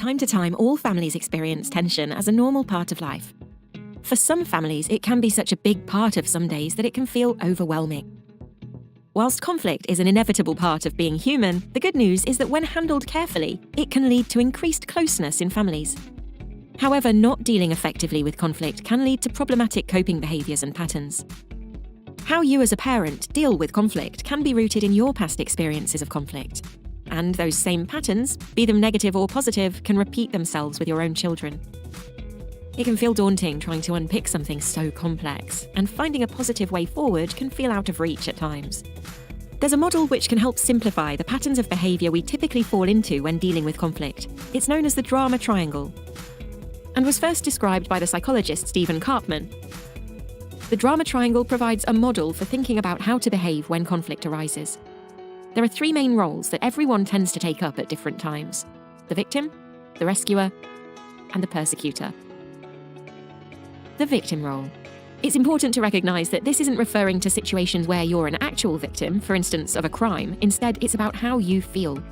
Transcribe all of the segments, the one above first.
time to time, all families experience tension as a normal part of life. For some families, it can be such a big part of some days that it can feel overwhelming. Whilst conflict is an inevitable part of being human, the good news is that when handled carefully, it can lead to increased closeness in families. However, not dealing effectively with conflict can lead to problematic coping behaviours and patterns. How you as a parent deal with conflict can be rooted in your past experiences of conflict. And those same patterns, be them negative or positive, can repeat themselves with your own children. It can feel daunting trying to unpick something so complex, and finding a positive way forward can feel out of reach at times. There's a model which can help simplify the patterns of behaviour we typically fall into when dealing with conflict. It's known as the drama triangle, and was first described by the psychologist Stephen Karpman. The drama triangle provides a model for thinking about how to behave when conflict arises. There are three main roles that everyone tends to take up at different times: the victim, the rescuer, and the persecutor. The victim role. It's important to recognise that this isn't referring to situations where you're an actual victim, for instance, of a crime. Instead, it's about how you feel.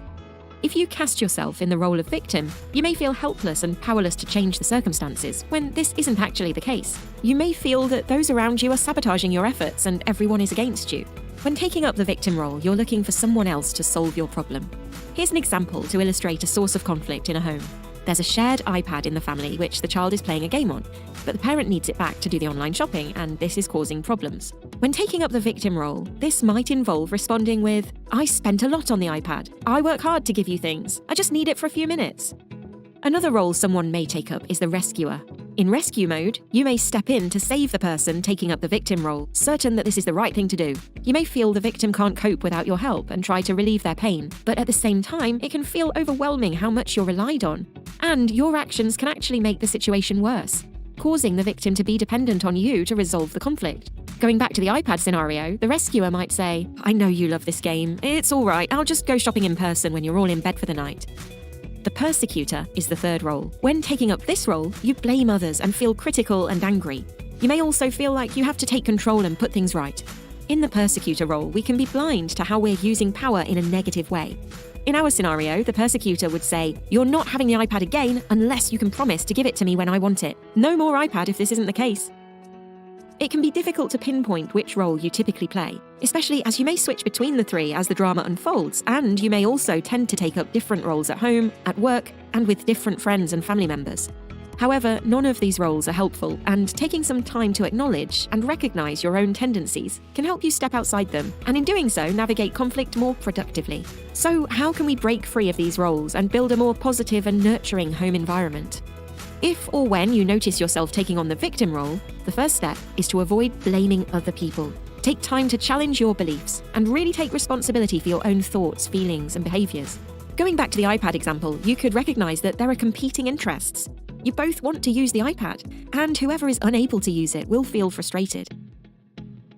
If you cast yourself in the role of victim, you may feel helpless and powerless to change the circumstances, when this isn't actually the case. You may feel that those around you are sabotaging your efforts and everyone is against you. When taking up the victim role, you're looking for someone else to solve your problem. Here's an example to illustrate a source of conflict in a home. There's a shared iPad in the family which the child is playing a game on, but the parent needs it back to do the online shopping, and this is causing problems. When taking up the victim role, this might involve responding with, "I spent a lot on the iPad. I work hard to give you things. I just need it for a few minutes." Another role someone may take up is the rescuer. In rescue mode, you may step in to save the person taking up the victim role, certain that this is the right thing to do. You may feel the victim can't cope without your help and try to relieve their pain, but at the same time, it can feel overwhelming how much you're relied on. And your actions can actually make the situation worse, causing the victim to be dependent on you to resolve the conflict. Going back to the iPad scenario, the rescuer might say, "I know you love this game. It's all right. I'll just go shopping in person when you're all in bed for the night." The persecutor is the third role. When taking up this role, you blame others and feel critical and angry. You may also feel like you have to take control and put things right. In the persecutor role, we can be blind to how we're using power in a negative way. In our scenario, the persecutor would say, "You're not having the iPad again unless you can promise to give it to me when I want it. No more iPad if this isn't the case." It can be difficult to pinpoint which role you typically play, especially as you may switch between the three as the drama unfolds, and you may also tend to take up different roles at home, at work, and with different friends and family members. However, none of these roles are helpful, and taking some time to acknowledge and recognise your own tendencies can help you step outside them, and in doing so, navigate conflict more productively. So, how can we break free of these roles and build a more positive and nurturing home environment? If or when you notice yourself taking on the victim role, the first step is to avoid blaming other people. Take time to challenge your beliefs and really take responsibility for your own thoughts, feelings, and behaviours. Going back to the iPad example, you could recognise that there are competing interests. You both want to use the iPad, and whoever is unable to use it will feel frustrated.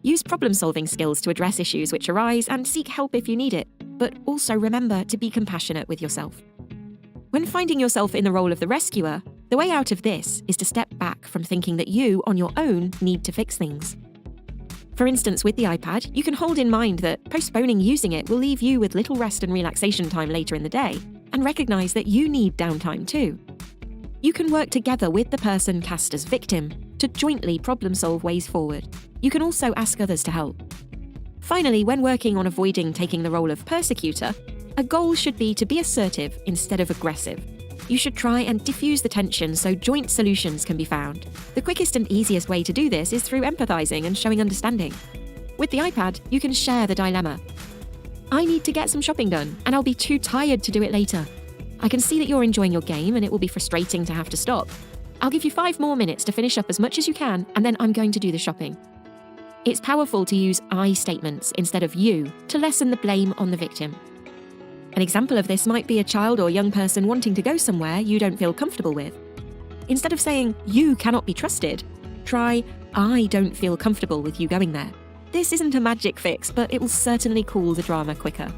Use problem-solving skills to address issues which arise and seek help if you need it, but also remember to be compassionate with yourself. When finding yourself in the role of the rescuer, the way out of this is to step back from thinking that you, on your own, need to fix things. For instance, with the iPad, you can hold in mind that postponing using it will leave you with little rest and relaxation time later in the day, and recognise that you need downtime too. You can work together with the person cast as victim to jointly problem-solve ways forward. You can also ask others to help. Finally, when working on avoiding taking the role of persecutor, a goal should be to be assertive instead of aggressive. You should try and diffuse the tension so joint solutions can be found. The quickest and easiest way to do this is through empathizing and showing understanding. With the iPad, you can share the dilemma. "I need to get some shopping done, and I'll be too tired to do it later. I can see that you're enjoying your game, and it will be frustrating to have to stop. I'll give you 5 more minutes to finish up as much as you can, and then I'm going to do the shopping." It's powerful to use I statements instead of you to lessen the blame on the victim. An example of this might be a child or young person wanting to go somewhere you don't feel comfortable with. Instead of saying, "You cannot be trusted," try, "I don't feel comfortable with you going there." This isn't a magic fix, but it will certainly cool the drama quicker.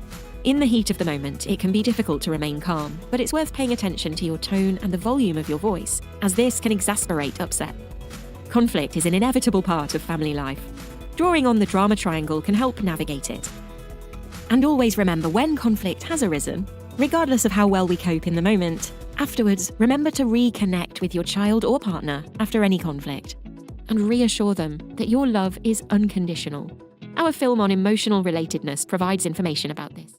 In the heat of the moment, it can be difficult to remain calm, but it's worth paying attention to your tone and the volume of your voice, as this can exasperate upset. Conflict is an inevitable part of family life. Drawing on the drama triangle can help navigate it. And always remember, when conflict has arisen, regardless of how well we cope in the moment, Afterwards, remember to reconnect with your child or partner after any conflict and reassure them that your love is unconditional. Our film on emotional relatedness provides information about this.